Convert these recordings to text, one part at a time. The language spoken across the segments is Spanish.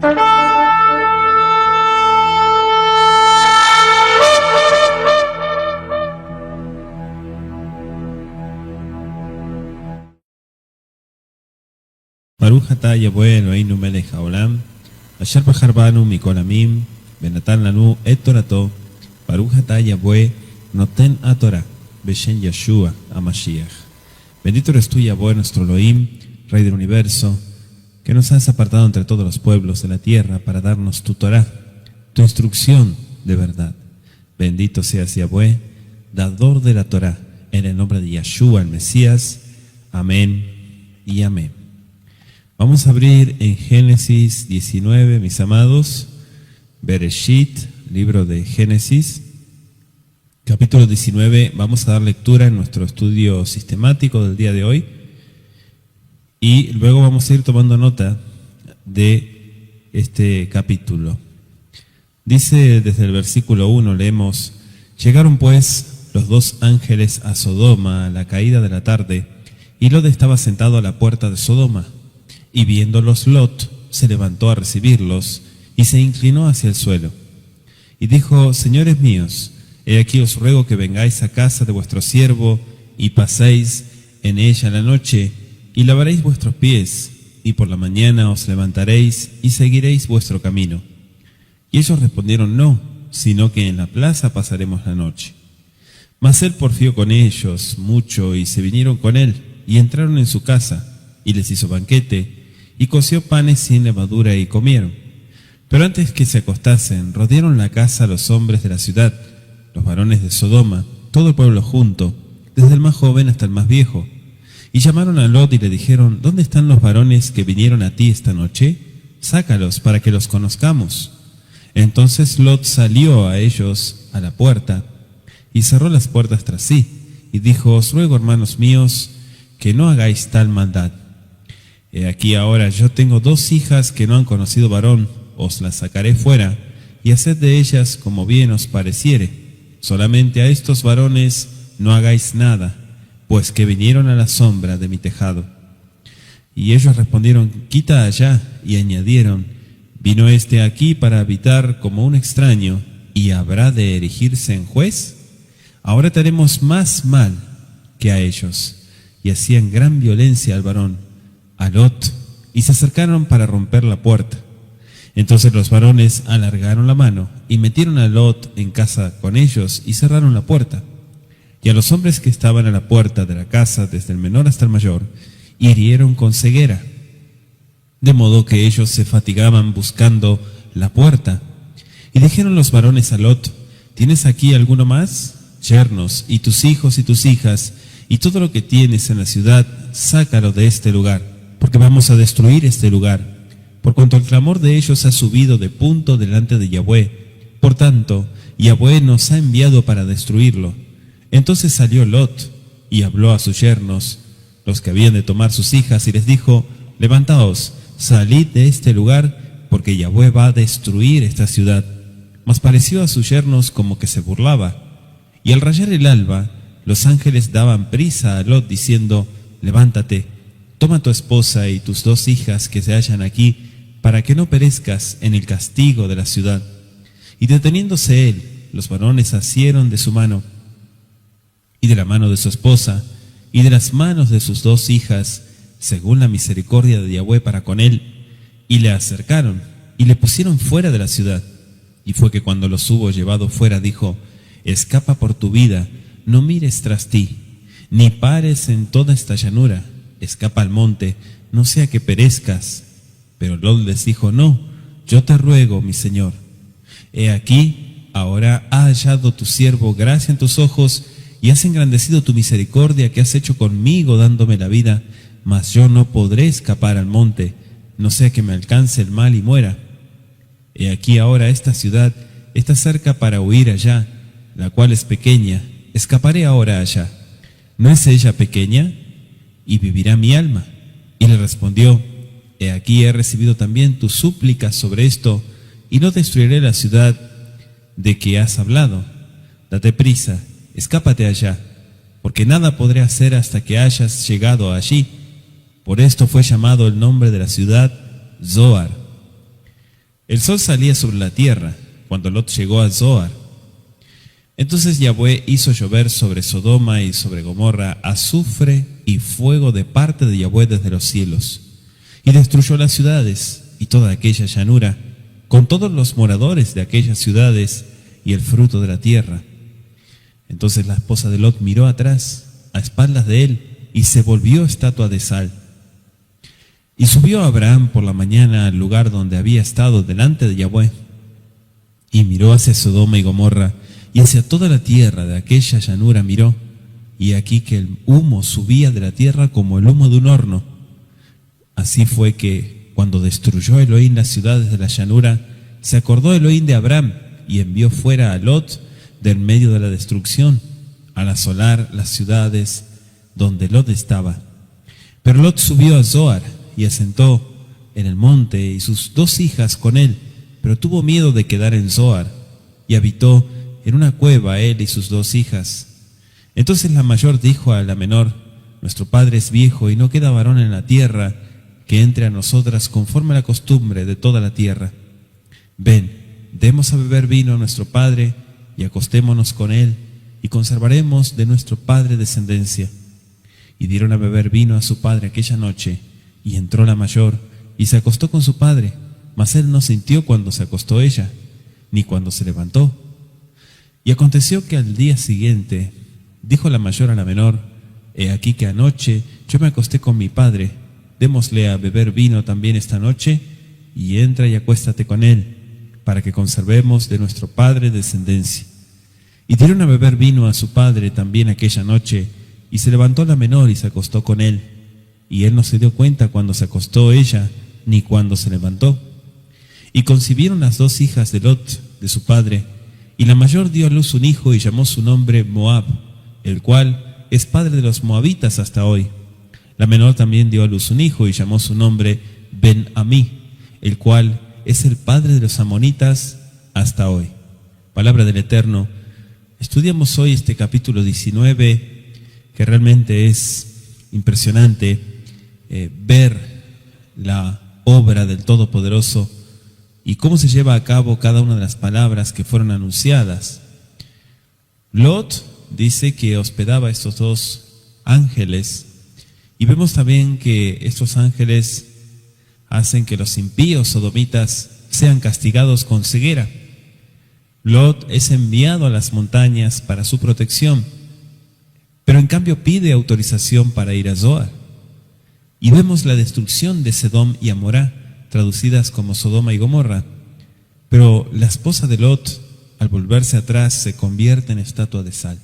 Baruch atah Yahweh Eloheinu melech haolam, asher בחר בנו מכל עמים, ונתן לנו את תורתו. Baruch atah Yahweh noten haTorah, beshem Yeshua HaMashiach. Bendito eres tú, Yahweh, nuestro Elohim, Rey del universo, que nos has apartado entre todos los pueblos de la tierra para darnos tu Torah, tu instrucción de verdad. Bendito seas, Yahweh, dador de la Torah, en el nombre de Yeshua, el Mesías. Amén y amén. Vamos a abrir en Génesis 19, mis amados, Bereshit, libro de Génesis, capítulo 19. Vamos a dar lectura en nuestro estudio sistemático del día de hoy y luego vamos a ir tomando nota de este capítulo. Dice desde el versículo 1, leemos: Llegaron pues los dos ángeles a Sodoma a la caída de la tarde, y Lot estaba sentado a la puerta de Sodoma. Y viéndolos Lot, se levantó a recibirlos, y se inclinó hacia el suelo. Y dijo: Señores míos, he aquí os ruego que vengáis a casa de vuestro siervo, y paséis en ella la noche, y lavaréis vuestros pies, y por la mañana os levantaréis, y seguiréis vuestro camino. Y ellos respondieron: No, sino que en la plaza pasaremos la noche. Mas él porfió con ellos mucho, y se vinieron con él, y entraron en su casa, y les hizo banquete, y coció panes sin levadura, y comieron. Pero antes que se acostasen, rodearon la casa los hombres de la ciudad, los varones de Sodoma, todo el pueblo junto, desde el más joven hasta el más viejo. Y llamaron a Lot y le dijeron: ¿Dónde están los varones que vinieron a ti esta noche? Sácalos para que los conozcamos. Entonces Lot salió a ellos a la puerta, y cerró las puertas tras sí, y dijo: Os ruego, hermanos míos, que no hagáis tal maldad. He aquí ahora yo tengo dos hijas que no han conocido varón, os las sacaré fuera, y haced de ellas como bien os pareciere. Solamente a estos varones no hagáis nada, pues que vinieron a la sombra de mi tejado. Y ellos respondieron: Quita allá, y añadieron: ¿Vino este aquí para habitar como un extraño, y habrá de erigirse en juez? Ahora te haremos más mal que a ellos. Y hacían gran violencia al varón, a Lot, y se acercaron para romper la puerta. Entonces los varones alargaron la mano y metieron a Lot en casa con ellos y cerraron la puerta. Y a los hombres que estaban a la puerta de la casa, desde el menor hasta el mayor, hirieron con ceguera, de modo que ellos se fatigaban buscando la puerta. Y dijeron los varones a Lot: ¿Tienes aquí alguno más? Yernos, y tus hijos y tus hijas, y todo lo que tienes en la ciudad, sácalo de este lugar, porque vamos a destruir este lugar, por cuanto el clamor de ellos ha subido de punto delante de Yahweh. Por tanto, Yahweh nos ha enviado para destruirlo. Entonces salió Lot y habló a sus yernos, los que habían de tomar sus hijas, y les dijo: Levantaos, salid de este lugar, porque Yahweh va a destruir esta ciudad. Mas pareció a sus yernos como que se burlaba. Y al rayar el alba, los ángeles daban prisa a Lot, diciendo: Levántate, toma tu esposa y tus dos hijas que se hallan aquí, para que no perezcas en el castigo de la ciudad. Y deteniéndose él, los varones asieron de su mano, y de la mano de su esposa, y de las manos de sus dos hijas, según la misericordia de Yahweh para con él, y le acercaron, y le pusieron fuera de la ciudad. Y fue que cuando los hubo llevado fuera, dijo: Escapa por tu vida, no mires tras ti, ni pares en toda esta llanura, escapa al monte, no sea que perezcas. Pero Lot les dijo: No, yo te ruego, mi señor. He aquí, ahora ha hallado tu siervo gracia en tus ojos, y has engrandecido tu misericordia que has hecho conmigo dándome la vida, mas yo no podré escapar al monte, no sea que me alcance el mal y muera. He aquí ahora esta ciudad está cerca para huir allá, la cual es pequeña, escaparé ahora allá. ¿No es ella pequeña? Y vivirá mi alma. Y le respondió: He aquí he recibido también tu súplica sobre esto, y no destruiré la ciudad de que has hablado. Date prisa, escápate allá, porque nada podré hacer hasta que hayas llegado allí. Por esto fue llamado el nombre de la ciudad Zoar. El sol salía sobre la tierra cuando Lot llegó a Zoar. Entonces Yahvé hizo llover sobre Sodoma y sobre Gomorra azufre y fuego de parte de Yahvé desde los cielos, y destruyó las ciudades y toda aquella llanura, con todos los moradores de aquellas ciudades y el fruto de la tierra. Entonces la esposa de Lot miró atrás, a espaldas de él, y se volvió estatua de sal. Y subió Abraham por la mañana al lugar donde había estado delante de Yahvé, y miró hacia Sodoma y Gomorra, y hacia toda la tierra de aquella llanura miró, y aquí que el humo subía de la tierra como el humo de un horno. Así fue que, cuando destruyó Elohim las ciudades de la llanura, se acordó Elohim de Abraham, y envió fuera a Lot del medio de la destrucción, al asolar las ciudades donde Lot estaba. Pero Lot subió a Zoar, y asentó en el monte, y sus 2 hijas con él, pero tuvo miedo de quedar en Zoar, y habitó en una cueva él y sus 2 hijas. Entonces la mayor dijo a la menor: nuestro padre es viejo y no queda varón en la tierra que entre a nosotras conforme a la costumbre de toda la tierra. Ven, demos a beber vino a nuestro padre y acostémonos con él, y conservaremos de nuestro padre descendencia. Y dieron a beber vino a su padre aquella noche, y entró la mayor y se acostó con su padre, mas él no sintió cuando se acostó ella, ni cuando se levantó. Y aconteció que al día siguiente dijo la mayor a la menor: he aquí que anoche yo me acosté con mi padre, démosle a beber vino también esta noche, y entra y acuéstate con él, para que conservemos de nuestro padre descendencia. Y dieron a beber vino a su padre también aquella noche, y se levantó la menor y se acostó con él, y él no se dio cuenta cuando se acostó ella, ni cuando se levantó. Y concibieron las 2 hijas de Lot, de su padre, y la mayor dio a luz un hijo y llamó su nombre Moab, el cual es padre de los moabitas hasta hoy. La menor también dio a luz un hijo y llamó su nombre Ben-Amí, el cual es el padre de los amonitas hasta hoy. Palabra del Eterno. Estudiamos hoy este capítulo 19, que realmente es impresionante ver la obra del Todopoderoso y cómo se lleva a cabo cada una de las palabras que fueron anunciadas. Lot dice que hospedaba a estos 2 ángeles, y vemos también que estos ángeles hacen que los impíos sodomitas sean castigados con ceguera. Lot es enviado a las montañas para su protección, pero en cambio pide autorización para ir a Zoar. Y vemos la destrucción de Sedom y Amorá, traducidas como Sodoma y Gomorra. Pero la esposa de Lot, al volverse atrás, se convierte en estatua de sal.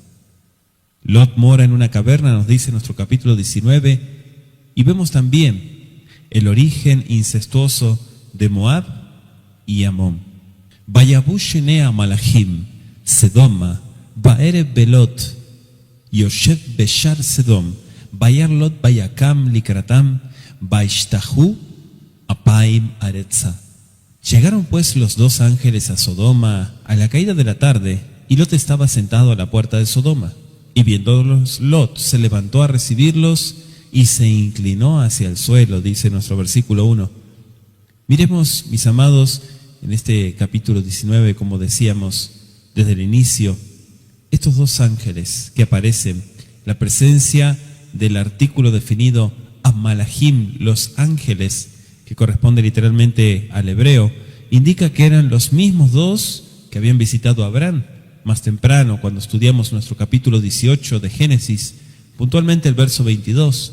Lot mora en una caverna, nos dice nuestro capítulo 19, y vemos también el origen incestuoso de Moab y Amón. Vayabushene Malachim, Sedoma, Baereb Belot, Yoshev Beshar Sedom, Bayar Lot Bayakam Likratam, Baishtahu Apaim Aretza. Llegaron pues los 2 ángeles a Sodoma a la caída de la tarde, y Lot estaba sentado a la puerta de Sodoma. Y viéndolos, Lot se levantó a recibirlos y se inclinó hacia el suelo, dice nuestro versículo 1. Miremos, mis amados, en este capítulo 19, como decíamos desde el inicio, estos 2 ángeles que aparecen, la presencia del artículo definido Amalahim, los ángeles, que corresponde literalmente al hebreo, indica que eran los mismos 2 que habían visitado a Abraham más temprano, cuando estudiamos nuestro capítulo 18 de Génesis, puntualmente el verso 22.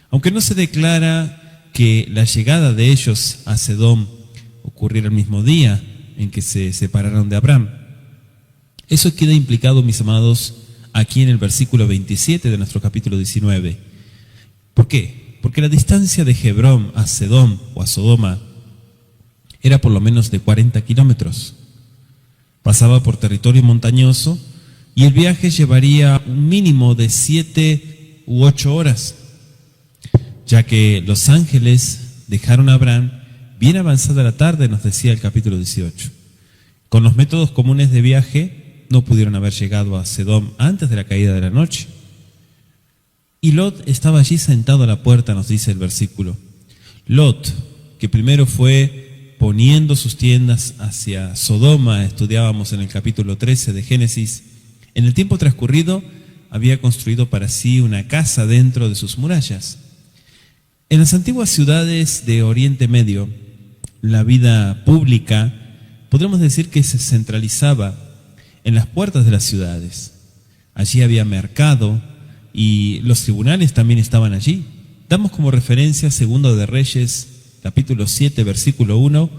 Aunque no se declara que la llegada de ellos a Sedom ocurriera el mismo día en que se separaron de Abraham, eso queda implicado, mis amados, aquí en el versículo 27 de nuestro capítulo 19. ¿Por qué? Porque la distancia de Hebrón a Sedom o a Sodoma era por lo menos de 40 kilómetros. Pasaba por territorio montañoso y el viaje llevaría un mínimo de 7 u 8 horas, ya que los ángeles dejaron a Abraham bien avanzada la tarde, nos decía el capítulo 18. Con los métodos comunes de viaje no pudieron haber llegado a Sedom antes de la caída de la noche. Y Lot estaba allí sentado a la puerta, nos dice el versículo. Lot, que primero fue poniendo sus tiendas hacia Sodoma. Estudiábamos en el capítulo 13 de Génesis. En el tiempo transcurrido había construido para sí una casa dentro de sus murallas. En las antiguas ciudades de Oriente Medio, la vida pública, podríamos decir que se centralizaba en las puertas de las ciudades. Allí había mercado y los tribunales también estaban allí. Damos como referencia Segundo de Reyes, capítulo 7, versículo 1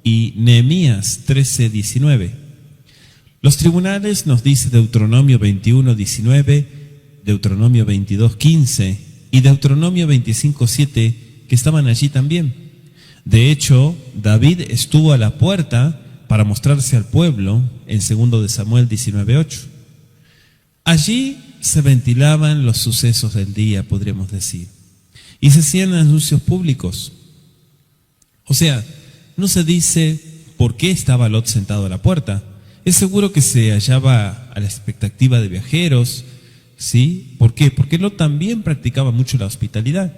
y Nehemías 13, 19. Los tribunales, nos dice Deuteronomio 21, 19, Deuteronomio 22, 15 y Deuteronomio 25, 7, que estaban allí también. De hecho, David estuvo a la puerta para mostrarse al pueblo en 2 de Samuel 19, 8. Allí se ventilaban los sucesos del día, podríamos decir, y se hacían anuncios públicos. O sea, no se dice por qué estaba Lot sentado a la puerta. Es seguro que se hallaba a la expectativa de viajeros, ¿sí? ¿Por qué? Porque Lot también practicaba mucho la hospitalidad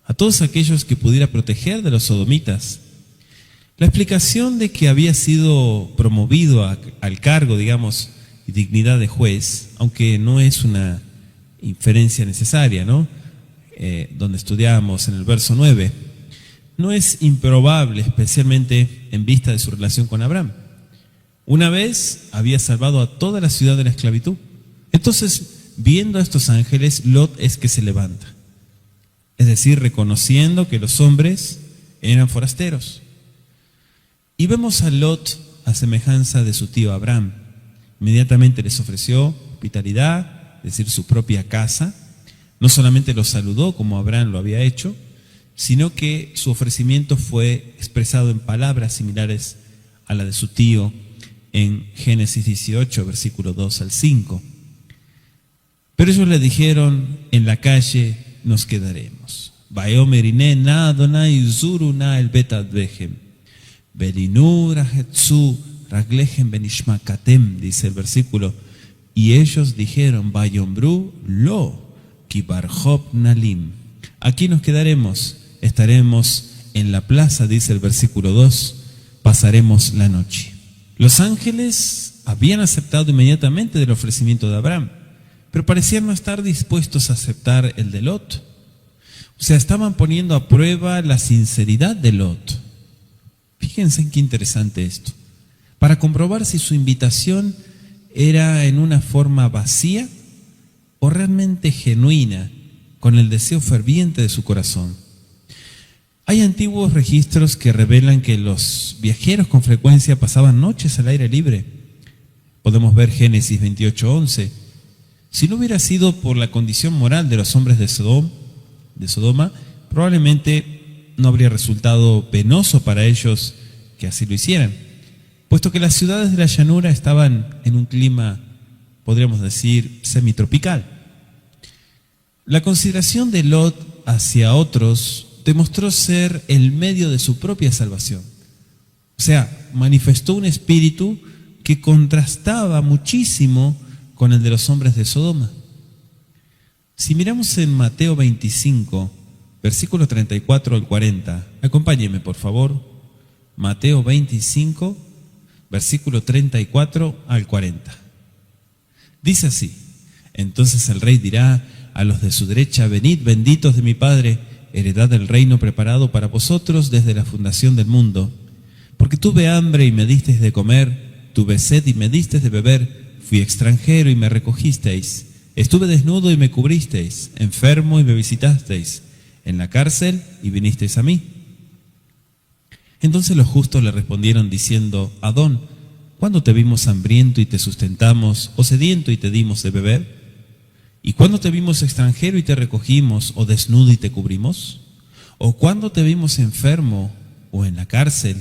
a todos aquellos que pudiera proteger de los sodomitas. La explicación de que había sido promovido al cargo, digamos, y dignidad de juez, aunque no es una inferencia necesaria, ¿no? Donde estudiábamos en el verso 9, no es improbable, especialmente en vista de su relación con Abraham. Una vez había salvado a toda la ciudad de la esclavitud. Entonces, viendo a estos ángeles, Lot es que se levanta. Es decir, reconociendo que los hombres eran forasteros. Y vemos a Lot a semejanza de su tío Abraham. Inmediatamente les ofreció hospitalidad, es decir, su propia casa. No solamente los saludó como Abraham lo había hecho, sino que su ofrecimiento fue expresado en palabras similares a la de su tío en Génesis 18, versículo 2 al 5. Pero ellos le dijeron, en la calle nos quedaremos. Vayomer iné na Adonai zuru na el bet advehem. Belinu rahetzu raglehem benishmakatem, dice el versículo. Y ellos dijeron, Vayombru lo kibarjob nalim. Aquí nos quedaremos, estaremos en la plaza, dice el versículo 2, pasaremos la noche. Los ángeles habían aceptado inmediatamente del ofrecimiento de Abraham, pero parecían no estar dispuestos a aceptar el de Lot. O sea, estaban poniendo a prueba la sinceridad de Lot. Fíjense en qué interesante esto. Para comprobar si su invitación era en una forma vacía o realmente genuina, con el deseo ferviente de su corazón. Hay antiguos registros que revelan que los viajeros con frecuencia pasaban noches al aire libre. Podemos ver Génesis 28:11. Si no hubiera sido por la condición moral de los hombres de Sodoma, probablemente no habría resultado penoso para ellos que así lo hicieran, puesto que las ciudades de la llanura estaban en un clima, podríamos decir, semitropical. La consideración de Lot hacia otros demostró ser el medio de su propia salvación. O sea, manifestó un espíritu que contrastaba muchísimo con el de los hombres de Sodoma. Si miramos en Mateo 25, versículos 34 al 40, acompáñenme por favor. Mateo 25, versículo 34 al 40. Dice así: entonces el rey dirá a los de su derecha, venid, benditos de mi Padre, heredad del reino preparado para vosotros desde la fundación del mundo. Porque tuve hambre y me disteis de comer, tuve sed y me disteis de beber, fui extranjero y me recogisteis, estuve desnudo y me cubristeis, enfermo y me visitasteis, en la cárcel y vinisteis a mí. Entonces los justos le respondieron diciendo, Adón, ¿cuándo te vimos hambriento y te sustentamos, o sediento y te dimos de beber? ¿Y cuándo te vimos extranjero y te recogimos, o desnudo y te cubrimos? ¿O cuándo te vimos enfermo o en la cárcel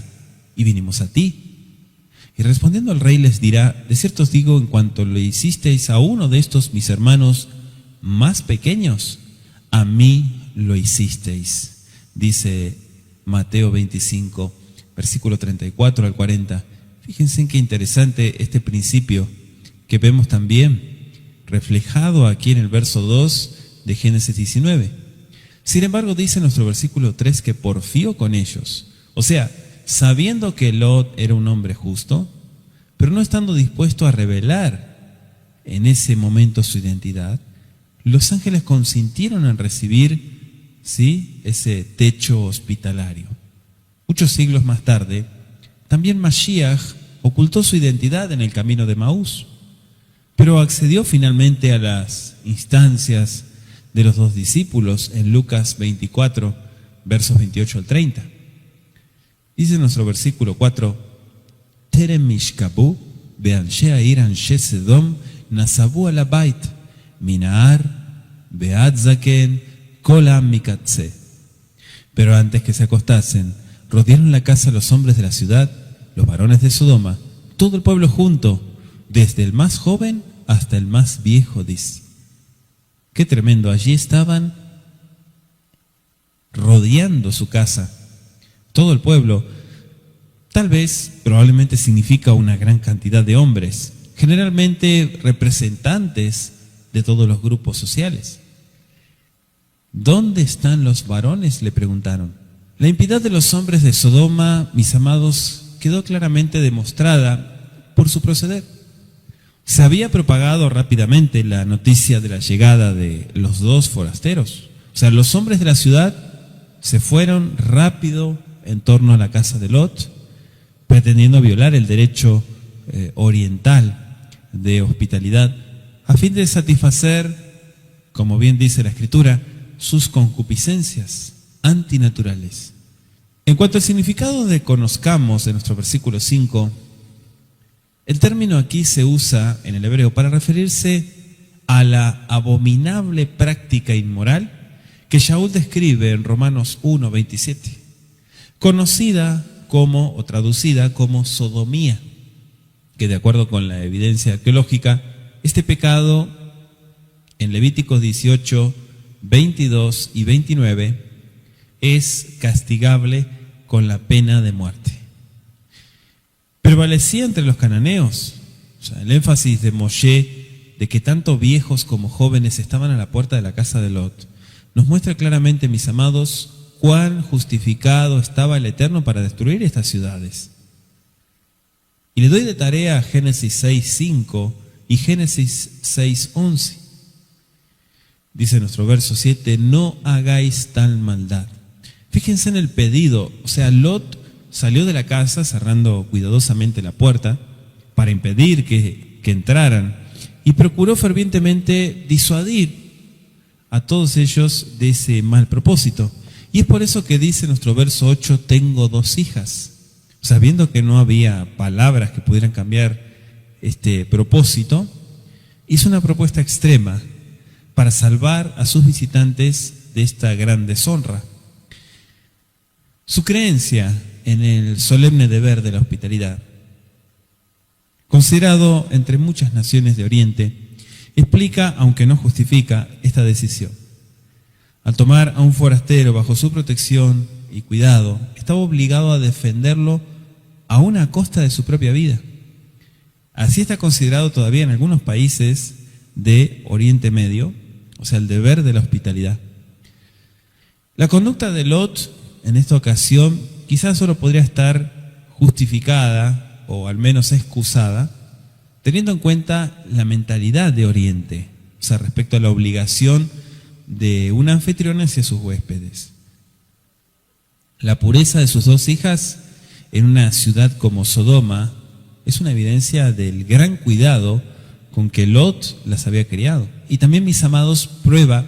y vinimos a ti? Y respondiendo al rey les dirá, de cierto os digo, en cuanto le hicisteis a uno de estos mis hermanos más pequeños, a mí lo hicisteis. Dice Mateo 25, versículo 34 al 40. Fíjense en qué interesante este principio que vemos también reflejado aquí en el verso 2 de Génesis 19. Sin embargo, dice nuestro versículo 3 que porfió con ellos. O sea, sabiendo que Lot era un hombre justo, pero no estando dispuesto a revelar en ese momento su identidad, los ángeles consintieron en recibir, ¿sí?, ese techo hospitalario. Muchos siglos más tarde, también Mashiach ocultó su identidad en el camino de Maús, pero accedió finalmente a las instancias de los dos discípulos en Lucas 24, versos 28 al 30. Dice nuestro versículo 4: Terem mishkabu beanshe air anshe Sedom nasabu al abait minaar beat zaken kolam mikatse. Pero antes que se acostasen, rodearon la casa los hombres de la ciudad, los varones de Sodoma, todo el pueblo junto, desde el más joven hasta el más viejo, dice. Qué tremendo, allí estaban rodeando su casa, todo el pueblo. Tal vez, probablemente significa una gran cantidad de hombres, generalmente representantes de todos los grupos sociales. ¿Dónde están los varones?, le preguntaron. La impiedad de los hombres de Sodoma, mis amados, quedó claramente demostrada por su proceder. Se había propagado rápidamente la noticia de la llegada de los dos forasteros. O sea, los hombres de la ciudad se fueron rápido en torno a la casa de Lot, pretendiendo violar el derecho oriental de hospitalidad, a fin de satisfacer, como bien dice la Escritura, sus concupiscencias antinaturales. En cuanto al significado de conozcamos de nuestro versículo 5, el término aquí se usa en el hebreo para referirse a la abominable práctica inmoral que Shaul describe en Romanos 1:27, conocida como o traducida como sodomía, que de acuerdo con la evidencia arqueológica, este pecado en Levíticos 18, 22 y 29 es castigable con la pena de muerte. Prevalecía entre los cananeos, o sea, el énfasis de Moshe de que tanto viejos como jóvenes estaban a la puerta de la casa de Lot, nos muestra claramente, mis amados, cuán justificado estaba el Eterno para destruir estas ciudades. Y le doy de tarea a Génesis 6:5 y Génesis 6:11. Dice nuestro verso 7: no hagáis tal maldad. Fíjense en el pedido, o sea, Lot salió de la casa cerrando cuidadosamente la puerta para impedir que entraran, y procuró fervientemente disuadir a todos ellos de ese mal propósito. Y es por eso que dice nuestro verso 8: tengo 2 hijas. Sabiendo que no había palabras que pudieran cambiar este propósito, hizo una propuesta extrema para salvar a sus visitantes de esta gran deshonra. Su creencia en el solemne deber de la hospitalidad, considerado entre muchas naciones de Oriente, explica, aunque no justifica, esta decisión. Al tomar a un forastero bajo su protección y cuidado, estaba obligado a defenderlo aún a costa de su propia vida. Así está considerado todavía en algunos países de Oriente Medio, o sea, el deber de la hospitalidad. La conducta de Lot en esta ocasión quizás solo podría estar justificada o al menos excusada, teniendo en cuenta la mentalidad de Oriente, o sea, respecto a la obligación de un anfitrión hacia sus huéspedes. La pureza de sus 2 hijas en una ciudad como Sodoma es una evidencia del gran cuidado con que Lot las había criado. Y también, mis amados, prueba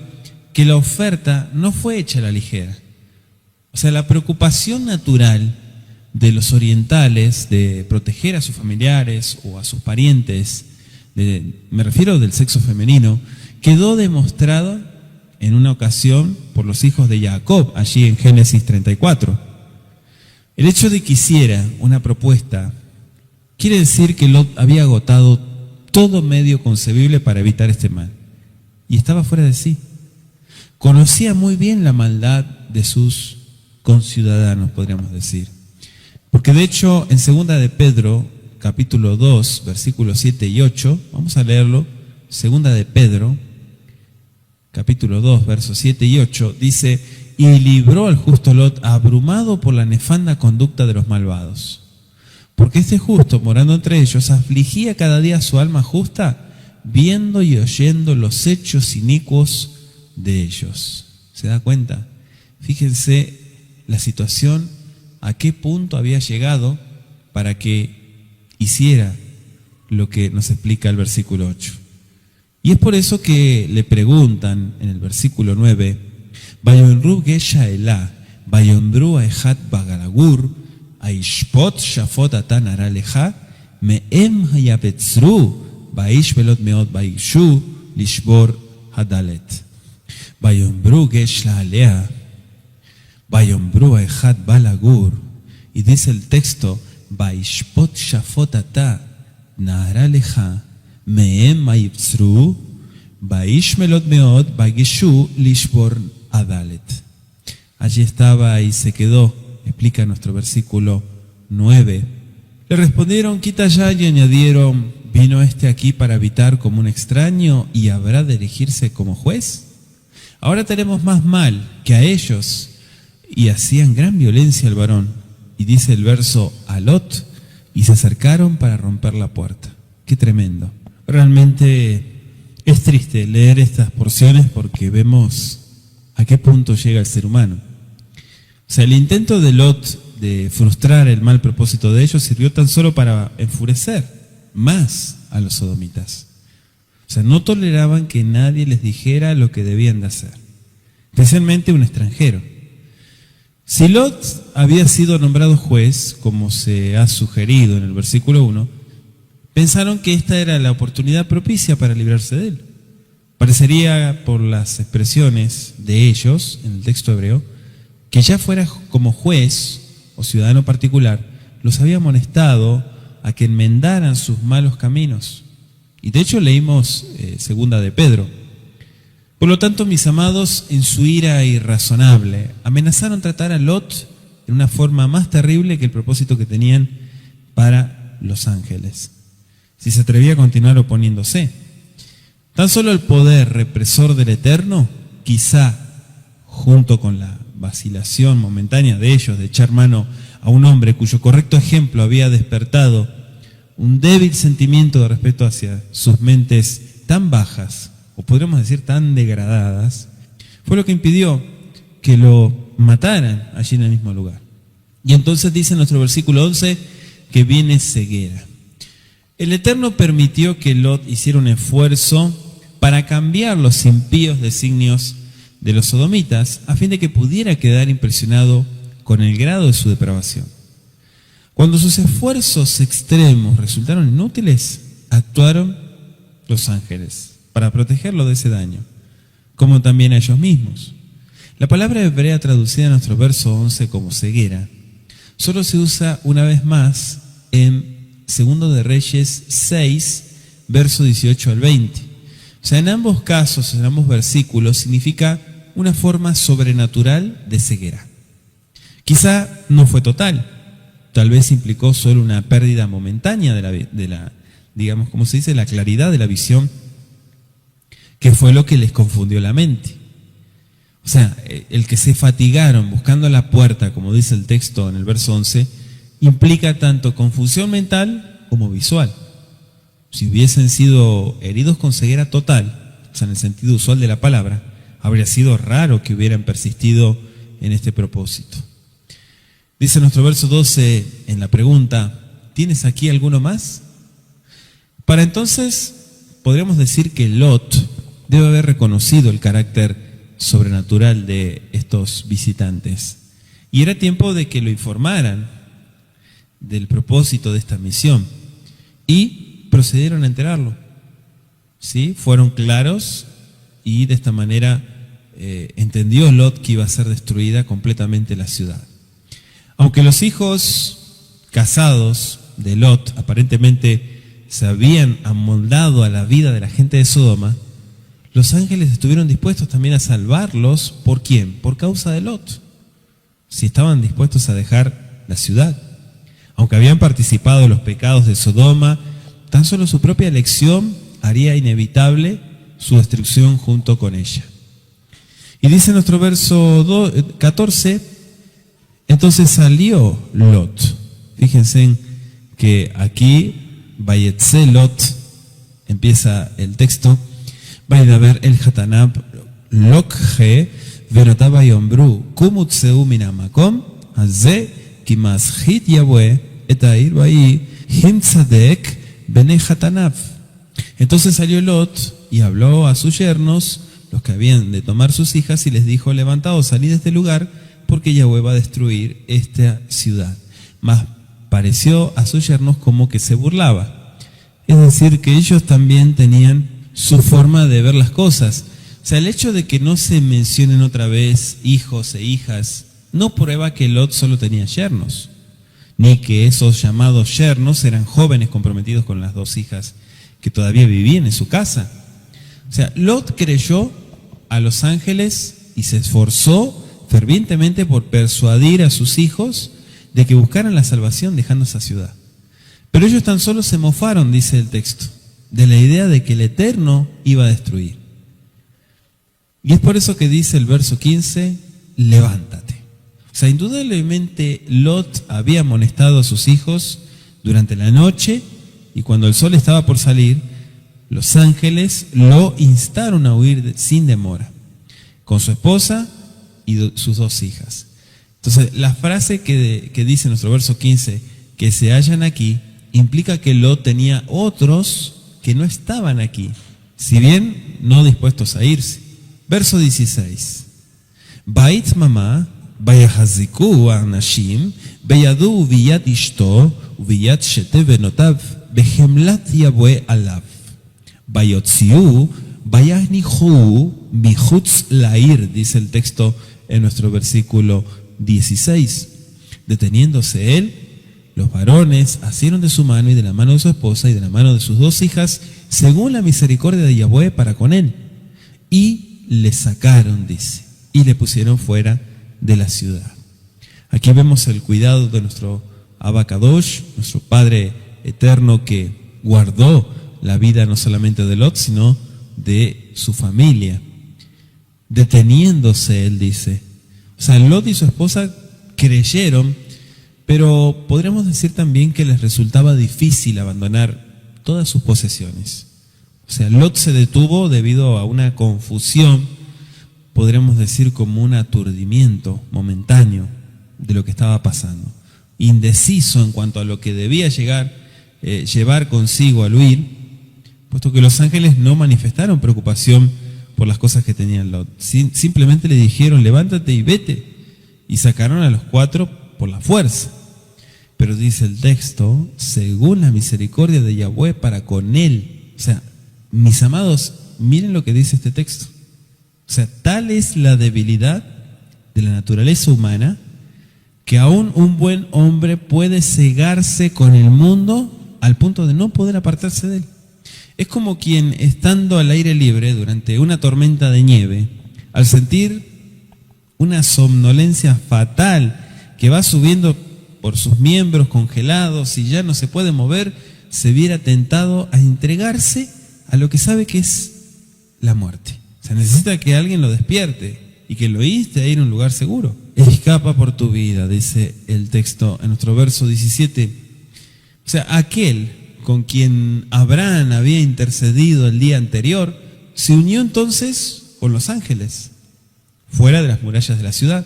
que la oferta no fue hecha a la ligera. O sea, la preocupación natural de los orientales de proteger a sus familiares o a sus parientes, me refiero del sexo femenino, quedó demostrada en una ocasión por los hijos de Jacob, allí en Génesis 34. El hecho de que hiciera una propuesta quiere decir que Lot había agotado todo medio concebible para evitar este mal, y estaba fuera de sí. Conocía muy bien la maldad de sus conciudadanos, podríamos decir. Porque de hecho, en 2 de Pedro, capítulo 2, versículos 7 y 8, vamos a leerlo. 2 de Pedro, capítulo 2, versos 7 y 8, dice: y libró al justo Lot abrumado por la nefanda conducta de los malvados. Porque este justo, morando entre ellos, afligía cada día su alma justa, viendo y oyendo los hechos inicuos de ellos. ¿Se da cuenta? Fíjense la situación, a qué punto había llegado para que hiciera lo que nos explica el versículo 8. Y es por eso que le preguntan en el versículo 9, Vayonru gesha elá, vayondru aejat bagalagur, aishpot shafot atan araleja, me'em hayapetzru, baish velot meot baishu, lishbor hadalet. Vayonbru gesha alea, vayonbru aejat balagur. Y dice el texto, baishpot shafot atan araleja, me'em hayapetzru, baish velot meot baishu, lishbor hadalet. Allí estaba y se quedó, explica nuestro versículo 9. Le respondieron, quita ya, y añadieron, ¿vino este aquí para habitar como un extraño y habrá de erigirse como juez? Ahora tenemos más mal que a ellos. Y hacían gran violencia al varón. Y dice el verso, a Lot, y se acercaron para romper la puerta. Qué tremendo. Realmente es triste leer estas porciones porque vemos a qué punto llega el ser humano. O sea, el intento de Lot de frustrar el mal propósito de ellos sirvió tan solo para enfurecer más a los sodomitas. O sea, no toleraban que nadie les dijera lo que debían de hacer, especialmente un extranjero. Si Lot había sido nombrado juez, como se ha sugerido en el versículo 1, pensaron que esta era la oportunidad propicia para librarse de él. Parecería, por las expresiones de ellos en el texto hebreo, que ya fuera como juez o ciudadano particular, los había amonestado a que enmendaran sus malos caminos. Y de hecho leímos segunda de Pedro. Por lo tanto, mis amados, en su ira irrazonable, amenazaron tratar a Lot en una forma más terrible que el propósito que tenían para los ángeles, si se atrevía a continuar oponiéndose. Tan solo el poder represor del Eterno, quizá junto con la vacilación momentánea de ellos de echar mano a un hombre cuyo correcto ejemplo había despertado un débil sentimiento de respeto hacia sus mentes tan bajas, o podríamos decir tan degradadas, fue lo que impidió que lo mataran allí en el mismo lugar. Y entonces dice en nuestro versículo 11 que viene ceguera. El Eterno permitió que Lot hiciera un esfuerzo para cambiar los impíos designios de los sodomitas, a fin de que pudiera quedar impresionado con el grado de su depravación. Cuando sus esfuerzos extremos resultaron inútiles, actuaron los ángeles para protegerlo de ese daño, como también a ellos mismos. La palabra hebrea traducida en nuestro verso 11 como ceguera, solo se usa una vez más en 2 de Reyes 6, verso 18 al 20. O sea, en ambos casos, en ambos versículos, significa una forma sobrenatural de ceguera. Quizá no fue total, tal vez implicó solo una pérdida momentánea de la digamos, como se dice, la claridad de la visión, que fue lo que les confundió la mente. O sea, el que se fatigaron buscando la puerta, como dice el texto en el verso 11, implica tanto confusión mental como visual. Si hubiesen sido heridos con ceguera total, o sea, en el sentido usual de la palabra, habría sido raro que hubieran persistido en este propósito. Dice nuestro verso 12 en la pregunta, ¿tienes aquí alguno más? Para entonces, podríamos decir que Lot debe haber reconocido el carácter sobrenatural de estos visitantes. Y era tiempo de que lo informaran del propósito de esta misión. Y procedieron a enterarlo. ¿Sí? Fueron claros y de esta manera entendió Lot que iba a ser destruida completamente la ciudad. Aunque los hijos casados de Lot aparentemente se habían amoldado a la vida de la gente de Sodoma, los ángeles estuvieron dispuestos también a salvarlos. ¿Por quién? Por causa de Lot. Si estaban dispuestos a dejar la ciudad. Aunque habían participado en los pecados de Sodoma, tan solo su propia elección haría inevitable su destrucción junto con ella. Y dice nuestro verso 14, entonces salió Lot. Fíjense que aquí, Vayetze Lot, empieza el texto, Vaidaber el Hatanab, Lokhe, Venotaba Yombru, Kumutseu Minamakom, Haze, Kimashit Yahweh, Etair Bai, Himtzadek, Bene Hatanab. Entonces salió Lot y habló a sus yernos, los que habían de tomar sus hijas, y les dijo: levantaos, salid de este lugar, porque Yahweh va a destruir esta ciudad. Mas pareció a sus yernos como que se burlaba. Es decir, que ellos también tenían su forma de ver las cosas. O sea, el hecho de que no se mencionen otra vez hijos e hijas no prueba que Lot solo tenía yernos, ni que esos llamados yernos eran jóvenes comprometidos con las dos hijas que todavía vivían en su casa. O sea, Lot creyó a los ángeles y se esforzó fervientemente por persuadir a sus hijos de que buscaran la salvación dejando esa ciudad. Pero ellos tan solo se mofaron, dice el texto, de la idea de que el Eterno iba a destruir. Y es por eso que dice el verso 15, levántate. O sea, indudablemente Lot había amonestado a sus hijos durante la noche, y cuando el sol estaba por salir, los ángeles lo instaron a huir sin demora, con su esposa y sus dos hijas. Entonces, la frase que dice nuestro verso 15, que se hallan aquí, implica que Lot tenía otros que no estaban aquí, si bien no dispuestos a irse. Verso 16. Bait mamá, vayahaziku anashim, veyadu uviyat ishto, uviyat shete benotav, behemlat Yahweh alav. Vayotziu, vayahnihu, bihutz lair, dice el texto en nuestro versículo 16. Deteniéndose él, los varones asieron de su mano y de la mano de su esposa y de la mano de sus dos hijas, según la misericordia de Yahweh para con él. Y le sacaron, dice, y le pusieron fuera de la ciudad. Aquí vemos el cuidado de nuestro Abba Kadosh, nuestro Padre eterno, que guardó la vida no solamente de Lot, sino de su familia. Deteniéndose, él dice. O sea, Lot y su esposa creyeron, pero podríamos decir también que les resultaba difícil abandonar todas sus posesiones. O sea, Lot se detuvo debido a una confusión, podríamos decir como un aturdimiento momentáneo de lo que estaba pasando. Indeciso en cuanto a lo que debía llevar consigo al huir, puesto que los ángeles no manifestaron preocupación por las cosas que tenían Lot. Simplemente le dijeron: levántate y vete. Y sacaron a los cuatro por la fuerza. Pero dice el texto, según la misericordia de Yahweh para con él. O sea, mis amados, miren lo que dice este texto. O sea, tal es la debilidad de la naturaleza humana, que aún un buen hombre puede cegarse con el mundo al punto de no poder apartarse de él. Es como quien, estando al aire libre durante una tormenta de nieve, al sentir una somnolencia fatal que va subiendo por sus miembros congelados y ya no se puede mover, se viera tentado a entregarse a lo que sabe que es la muerte. O sea, necesita que alguien lo despierte y que lo inste a ir a un lugar seguro. Escapa por tu vida, dice el texto en nuestro verso 17. O sea, aquel con quien Abraham había intercedido el día anterior, se unió entonces con los ángeles, fuera de las murallas de la ciudad,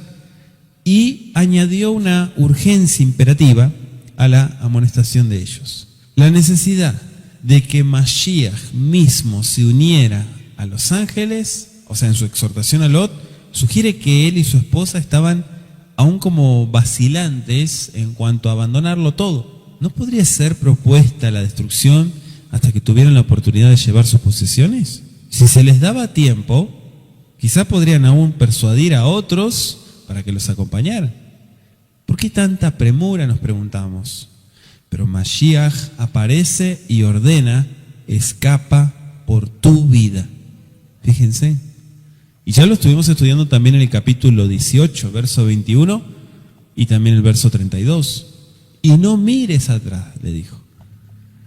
y añadió una urgencia imperativa a la amonestación de ellos. La necesidad de que Mashiach mismo se uniera a los ángeles, o sea, en su exhortación a Lot, sugiere que él y su esposa estaban aún como vacilantes en cuanto a abandonarlo todo. ¿No podría ser propuesta la destrucción hasta que tuvieran la oportunidad de llevar sus posesiones? Si se les daba tiempo, quizá podrían aún persuadir a otros para que los acompañaran. ¿Por qué tanta premura?, nos preguntamos. Pero Mashiach aparece y ordena: escapa por tu vida. Fíjense. Y ya lo estuvimos estudiando también en el capítulo 18, verso 21, y también el verso 32. Y no mires atrás, le dijo.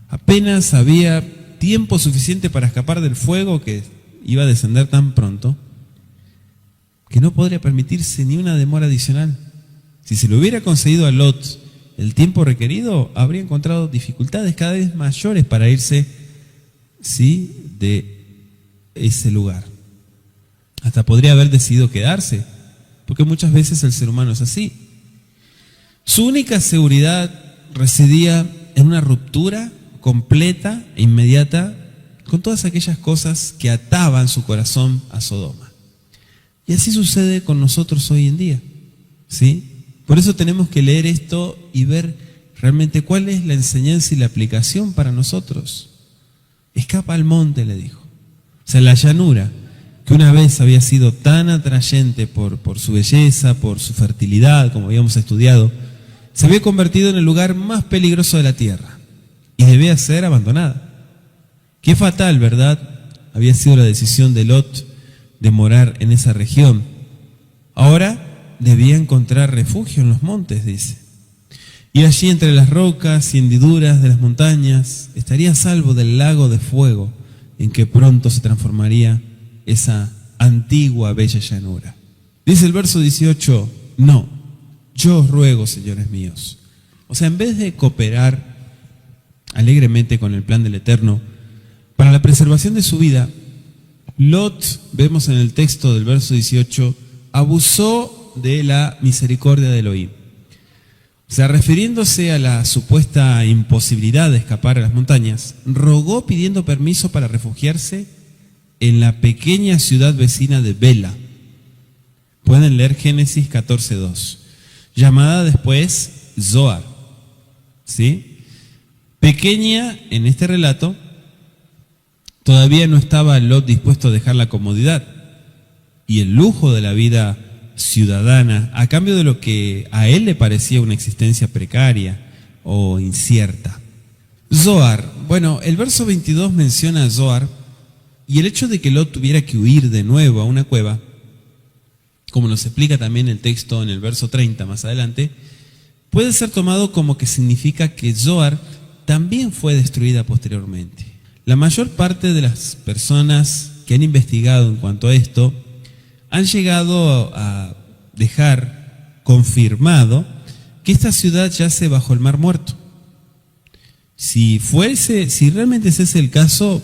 Apenas había tiempo suficiente para escapar del fuego que iba a descender tan pronto. que no podría permitirse ni una demora adicional. Si se le hubiera concedido a Lot el tiempo requerido, habría encontrado dificultades cada vez mayores para irse, ¿sí?, de ese lugar. Hasta podría haber decidido quedarse, porque muchas veces el ser humano es así. Su única seguridad residía en una ruptura completa e inmediata con todas aquellas cosas que ataban su corazón a Sodoma. Y así sucede con nosotros hoy en día, ¿sí? Por eso tenemos que leer esto y ver realmente cuál es la enseñanza y la aplicación para nosotros. Escapa al monte, le dijo. O sea, la llanura, que una vez había sido tan atrayente por su belleza, por su fertilidad, como habíamos estudiado, se había convertido en el lugar más peligroso de la tierra y debía ser abandonada. Qué fatal, ¿verdad?, había sido la decisión de Lot de morar en esa región. Ahora debía encontrar refugio en los montes, dice. Y allí entre las rocas y hendiduras de las montañas estaría a salvo del lago de fuego en que pronto se transformaría esa antigua bella llanura. Dice el verso 18, no, yo os ruego, señores míos. O sea, en vez de cooperar alegremente con el plan del Eterno para la preservación de su vida, Lot, vemos en el texto del verso 18, abusó de la misericordia de Elohim. O sea, refiriéndose a la supuesta imposibilidad de escapar a las montañas, rogó pidiendo permiso para refugiarse en la pequeña ciudad vecina de Bela. Pueden leer Génesis 14:2, llamada después Zoar, ¿sí? Pequeña en este relato, todavía no estaba Lot dispuesto a dejar la comodidad y el lujo de la vida ciudadana a cambio de lo que a él le parecía una existencia precaria o incierta. Zoar, bueno, el verso 22 menciona a Zoar y el hecho de que Lot tuviera que huir de nuevo a una cueva, como nos explica también el texto en el verso 30 más adelante, puede ser tomado como que significa que Zoar también fue destruida posteriormente. La mayor parte de las personas que han investigado en cuanto a esto han llegado a dejar confirmado que esta ciudad yace bajo el Mar Muerto. Si realmente ese es el caso,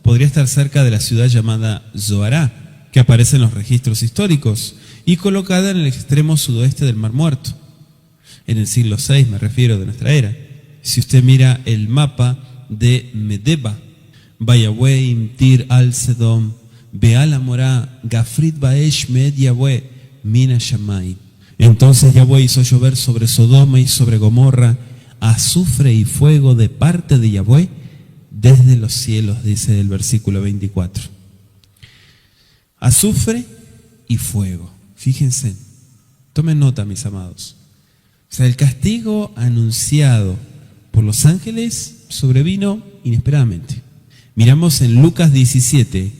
podría estar cerca de la ciudad llamada Zoará, que aparece en los registros históricos y colocada en el extremo sudoeste del Mar Muerto. En el siglo VI, me refiero, de nuestra era. Si usted mira el mapa de Medeba, Vayahueim, Tir al-Sedom, Beal Amorá, Gafrit Baesh Med Yahweh, Mina Shammai. Entonces Yahweh hizo llover sobre Sodoma y sobre Gomorra azufre y fuego de parte de Yahweh desde los cielos, dice el versículo 24. Azufre y fuego. Fíjense, tomen nota, mis amados. O sea, el castigo anunciado por los ángeles sobrevino inesperadamente. Miramos en Lucas 17,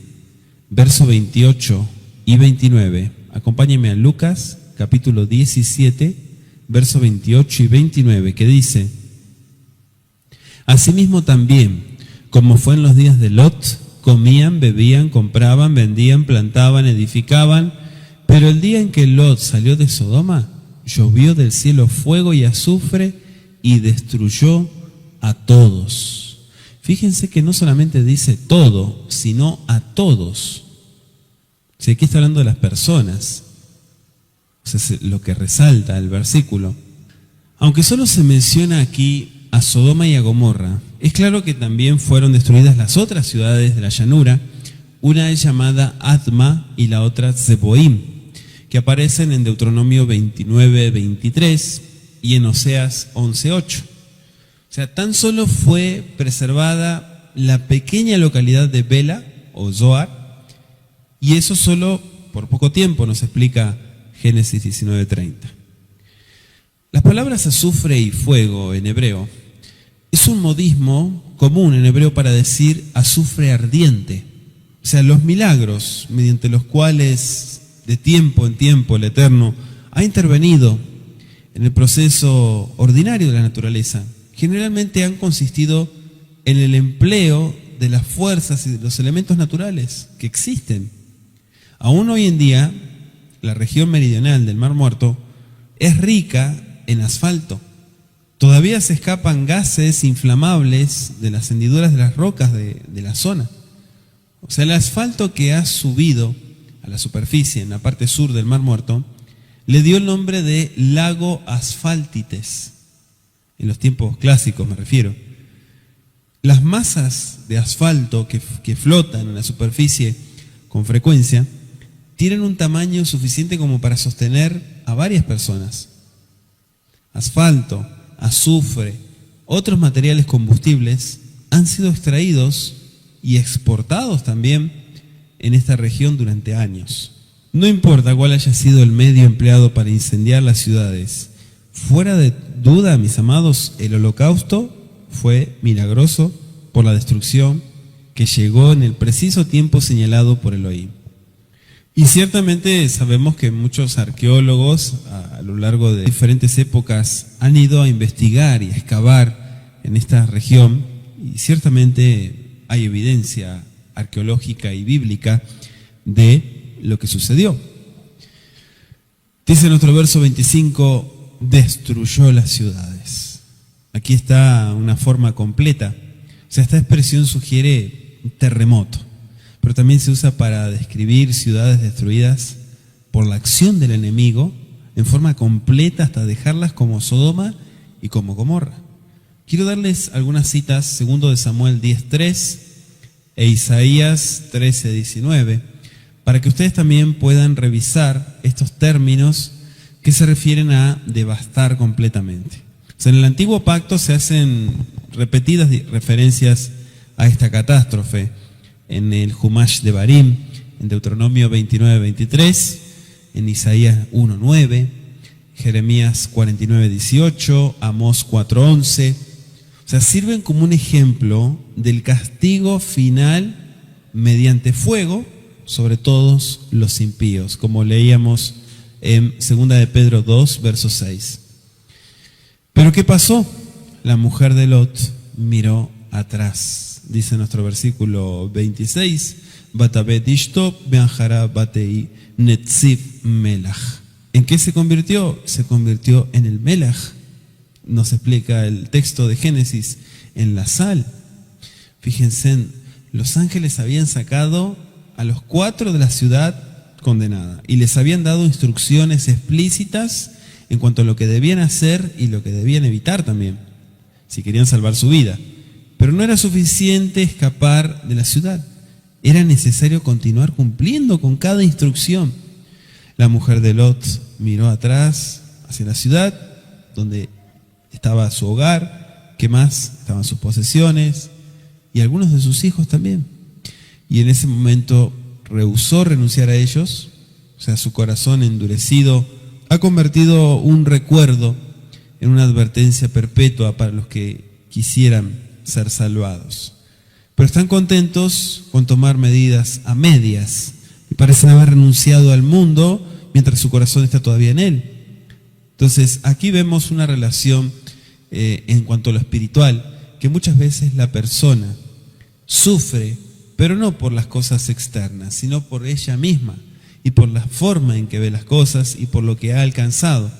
verso 28 y 29. Acompáñenme a Lucas, capítulo 17, verso 28 y 29, que dice: asimismo también, como fue en los días de Lot, comían, bebían, compraban, vendían, plantaban, edificaban, pero el día en que Lot salió de Sodoma, llovió del cielo fuego y azufre y destruyó a todos. Fíjense que no solamente dice todo, sino a todos. Si aquí está hablando de las personas, o sea, es lo que resalta el versículo. Aunque solo se menciona aquí a Sodoma y a Gomorra, es claro que también fueron destruidas las otras ciudades de la llanura. Una es llamada Adma y la otra Zeboim, que aparecen en Deuteronomio 29:23 y en Oseas 11:8. O sea, tan solo fue preservada la pequeña localidad de Bela o Zoar, y eso solo por poco tiempo, nos explica Génesis 19:30. Las palabras azufre y fuego en hebreo es un modismo común en hebreo para decir azufre ardiente. O sea, los milagros mediante los cuales de tiempo en tiempo el Eterno ha intervenido en el proceso ordinario de la naturaleza, generalmente han consistido en el empleo de las fuerzas y de los elementos naturales que existen. Aún hoy en día, la región meridional del Mar Muerto, es rica en asfalto. Todavía se escapan gases inflamables de las hendiduras de las rocas de la zona. O sea, el asfalto que ha subido a la superficie en la parte sur del Mar Muerto le dio el nombre de lago Asfáltites. En los tiempos clásicos me refiero. Las masas de asfalto que flotan en la superficie con frecuencia tienen un tamaño suficiente como para sostener a varias personas. Asfalto, azufre, otros materiales combustibles han sido extraídos y exportados también en esta región durante años. No importa cuál haya sido el medio empleado para incendiar las ciudades, fuera de duda, mis amados, el holocausto fue milagroso por la destrucción que llegó en el preciso tiempo señalado por Elohim. Y ciertamente sabemos que muchos arqueólogos a lo largo de diferentes épocas han ido a investigar y a excavar en esta región, y ciertamente hay evidencia arqueológica y bíblica de lo que sucedió. Dice nuestro verso 25, destruyó las ciudades. Aquí está una forma completa. O sea, esta expresión sugiere un terremoto, pero también se usa para describir ciudades destruidas por la acción del enemigo en forma completa hasta dejarlas como Sodoma y como Gomorra. Quiero darles algunas citas, segundo de Samuel 10:3 e Isaías 13:19, para que ustedes también puedan revisar estos términos que se refieren a devastar completamente. O sea, en el antiguo pacto se hacen repetidas referencias a esta catástrofe. En el Humash de Barim, en Deuteronomio 29:23, en Isaías 1:9, Jeremías 49:18, Amós 4:11. O sea, sirven como un ejemplo del castigo final mediante fuego sobre todos los impíos, como leíamos en 2 de Pedro 2, verso 6. Pero ¿qué pasó? La mujer de Lot miró atrás. Dice nuestro versículo 26, Batabet Ishto Beanjara Batei Netziv Melach. ¿En qué se convirtió? Se convirtió en el Melach. Nos explica el texto de Génesis, en la sal. Fíjense, los ángeles habían sacado a los 4 de la ciudad condenada y les habían dado instrucciones explícitas en cuanto a lo que debían hacer y lo que debían evitar también, si querían salvar su vida. Pero no era suficiente escapar de la ciudad, era necesario continuar cumpliendo con cada instrucción. La mujer de Lot miró atrás hacia la ciudad, donde estaba su hogar, ¿qué más? Estaban sus posesiones y algunos de sus hijos también. Y en ese momento rehusó renunciar a ellos, o sea, su corazón endurecido ha convertido un recuerdo en una advertencia perpetua para los que quisieran ser salvados. Pero están contentos con tomar medidas a medias y parecen haber renunciado al mundo mientras su corazón está todavía en él. Entonces, aquí vemos una relación en cuanto a lo espiritual, que muchas veces la persona sufre, pero no por las cosas externas, sino por ella misma y por la forma en que ve las cosas y por lo que ha alcanzado.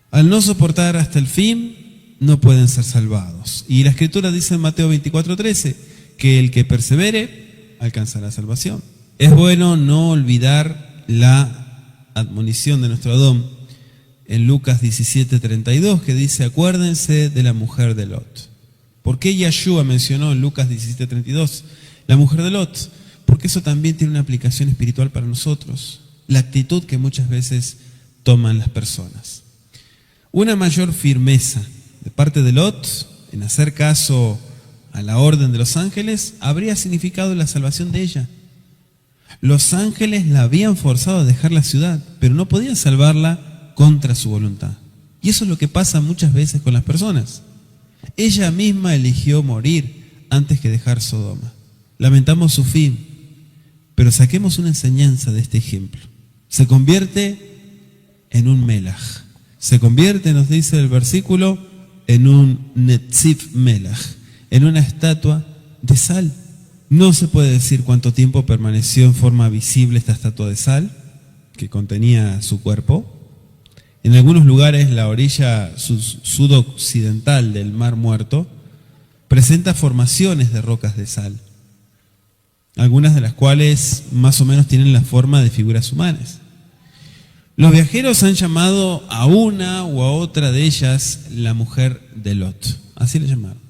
Al no soportar hasta el fin, no pueden ser salvados. Y la Escritura dice en Mateo 24:13 que el que persevere alcanzará salvación. Es bueno no olvidar la admonición de nuestro Adón en Lucas 17:32, que dice: acuérdense de la mujer de Lot. ¿Por qué Yahshua mencionó en Lucas 17:32 la mujer de Lot? Porque eso también tiene una aplicación espiritual para nosotros, la actitud que muchas veces toman las personas. Una mayor firmeza de parte de Lot en hacer caso a la orden de los ángeles habría significado la salvación de ella. Los ángeles la habían forzado a dejar la ciudad, pero no podían salvarla contra su voluntad. Y eso es lo que pasa muchas veces con las personas. Ella misma eligió morir antes que dejar Sodoma. Lamentamos su fin, pero saquemos una enseñanza de este ejemplo. Se convierte en un Melach. Se convierte, nos dice el versículo, en un Netziv Melach, en una estatua de sal. No se puede decir cuánto tiempo permaneció en forma visible esta estatua de sal, que contenía su cuerpo. En algunos lugares la orilla sudoccidental del Mar Muerto presenta formaciones de rocas de sal, algunas de las cuales más o menos tienen la forma de figuras humanas. Los viajeros han llamado a una o a otra de ellas la mujer de Lot, así le llamaron.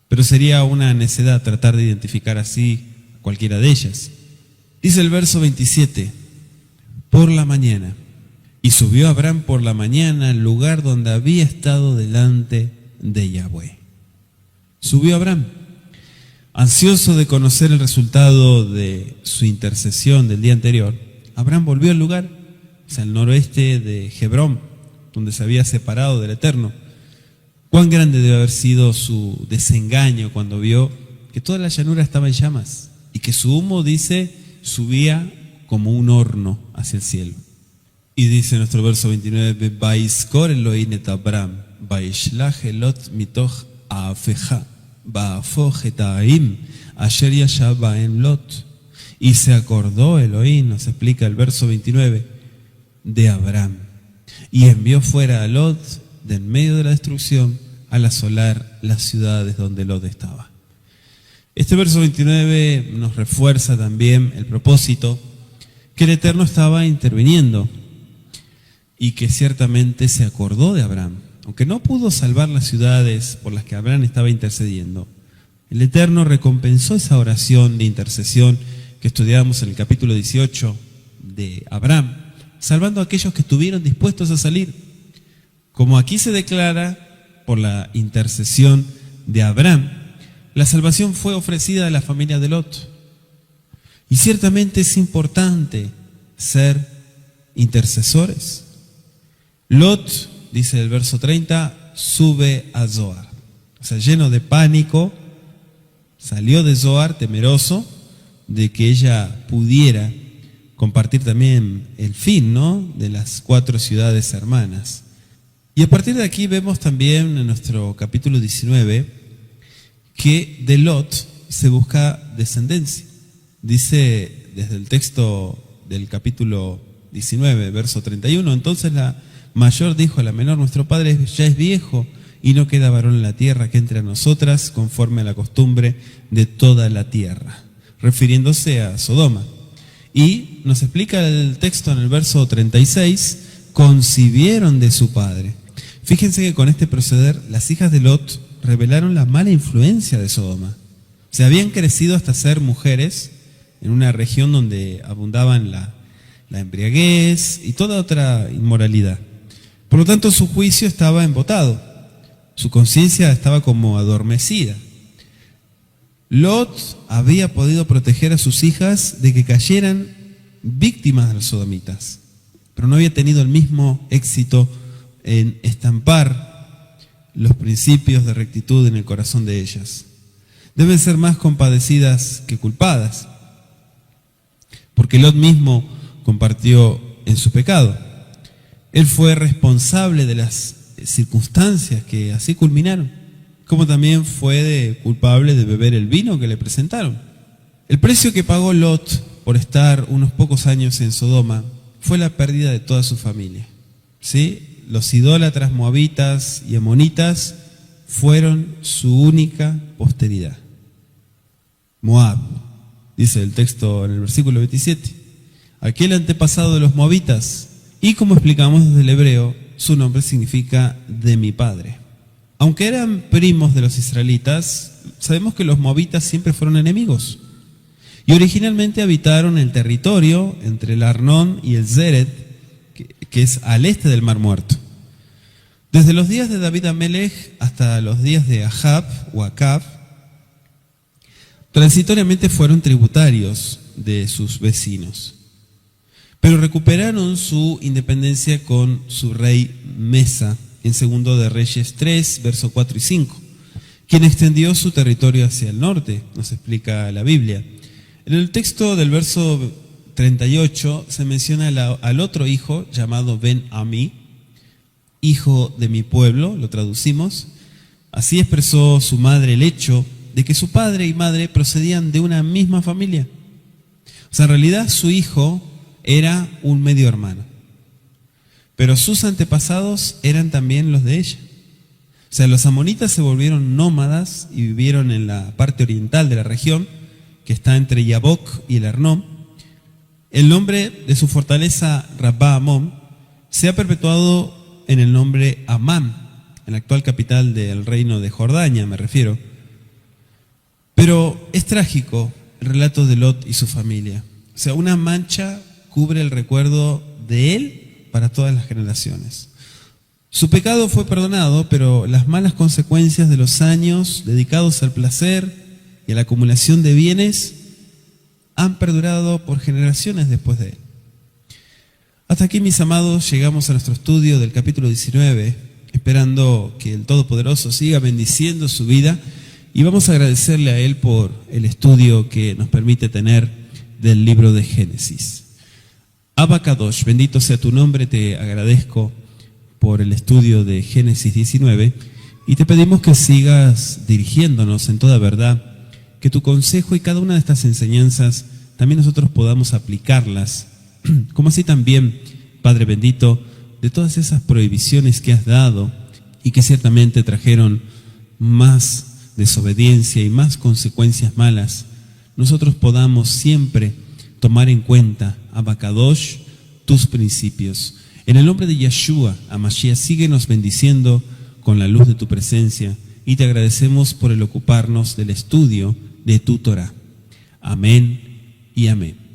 Pero sería una necedad tratar de identificar así a cualquiera de ellas. Dice el verso 27, por la mañana, y subió Abraham por la mañana al lugar donde había estado delante de Yahweh. Subió Abraham, ansioso de conocer el resultado de su intercesión del día anterior. Abraham volvió al lugar, al noroeste de Hebrón, donde se había separado del Eterno. Cuán grande debe haber sido su desengaño cuando vio que toda la llanura estaba en llamas y que su humo, dice, subía como un horno hacia el cielo. Y dice nuestro verso 29, Vaiskor Elohim et Abraham, Vaishlach Elot mitoch Afeja, Baafoch et Aim, Asher yashav baem Lot. Y se acordó Elohim, nos explica el verso 29, de Abraham, y envió fuera a Lot de en medio de la destrucción al asolar las ciudades donde Lot estaba. Este verso 29 nos refuerza también el propósito que el Eterno estaba interviniendo y que ciertamente se acordó de Abraham. Aunque no pudo salvar las ciudades por las que Abraham estaba intercediendo, el Eterno recompensó esa oración de intercesión que estudiamos en el capítulo 18 de Abraham, salvando a aquellos que estuvieron dispuestos a salir. Como aquí se declara, por la intercesión de Abraham, la salvación fue ofrecida a la familia de Lot. Y ciertamente es importante ser intercesores. Lot, dice el verso 30, sube a Zoar. O sea, lleno de pánico, salió de Zoar temeroso de que ella pudiera compartir también el fin, ¿no?, de las 4 ciudades hermanas. Y a partir de aquí vemos también en nuestro capítulo 19 que de Lot se busca descendencia. Dice desde el texto del capítulo 19, verso 31, entonces la mayor dijo a la menor, nuestro padre ya es viejo y no queda varón en la tierra que entre a nosotras conforme a la costumbre de toda la tierra, refiriéndose a Sodoma. Y nos explica el texto en el verso 36, concibieron de su padre. Fíjense que con este proceder las hijas de Lot revelaron la mala influencia de Sodoma. Se habían crecido hasta ser mujeres en una región donde abundaban la embriaguez y toda otra inmoralidad. Por lo tanto, su juicio estaba embotado, su conciencia estaba como adormecida. Lot había podido proteger a sus hijas de que cayeran víctimas de los sodomitas, pero no había tenido el mismo éxito en estampar los principios de rectitud en el corazón de ellas. Deben ser más compadecidas que culpadas, porque Lot mismo compartió en su pecado. Él fue responsable de las circunstancias que así culminaron, como también fue culpable de beber el vino que le presentaron. El precio que pagó Lot por estar unos pocos años en Sodoma fue la pérdida de toda su familia. ¿Sí? Los idólatras moabitas y amonitas fueron su única posteridad. Moab, dice el texto en el versículo 27, aquel antepasado de los moabitas, y como explicamos desde el hebreo, su nombre significa de mi padre. Aunque eran primos de los israelitas, sabemos que los moabitas siempre fueron enemigos. Y originalmente habitaron el territorio entre el Arnón y el Zered, que es al este del Mar Muerto. Desde los días de David Amelech hasta los días de Ahab o Acab, transitoriamente fueron tributarios de sus vecinos. Pero recuperaron su independencia con su rey Mesa, en 2 de Reyes 3, versos 4 y 5, quien extendió su territorio hacia el norte, nos explica la Biblia. En el texto del verso 38 se menciona al otro hijo llamado Ben-Ammi, hijo de mi pueblo, lo traducimos. Así expresó su madre el hecho de que su padre y madre procedían de una misma familia. O sea, en realidad su hijo era un medio hermano. Pero sus antepasados eran también los de ella. O sea, los amonitas se volvieron nómadas y vivieron en la parte oriental de la región, que está entre Yabok y el Arnón. El nombre de su fortaleza, Rabá Amón, se ha perpetuado en el nombre Amán, en la actual capital del reino de Jordania, me refiero. Pero es trágico el relato de Lot y su familia. O sea, una mancha cubre el recuerdo de él para todas las generaciones. Su pecado fue perdonado, pero las malas consecuencias de los años dedicados al placer y a la acumulación de bienes han perdurado por generaciones después de él. Hasta aquí, mis amados, llegamos a nuestro estudio del capítulo 19, esperando que el Todopoderoso siga bendiciendo su vida, y vamos a agradecerle a Él por el estudio que nos permite tener del libro de Génesis. Abba Kadosh, bendito sea tu nombre, te agradezco por el estudio de Génesis 19 y te pedimos que sigas dirigiéndonos en toda verdad, que tu consejo y cada una de estas enseñanzas también nosotros podamos aplicarlas, como así también, Padre bendito, de todas esas prohibiciones que has dado y que ciertamente trajeron más desobediencia y más consecuencias malas, nosotros podamos siempre tomar en cuenta, Abba Kadosh, tus principios. En el nombre de Yeshua, Hamashiach, síguenos bendiciendo con la luz de tu presencia y te agradecemos por el ocuparnos del estudio de tu Torah. Amén y amén.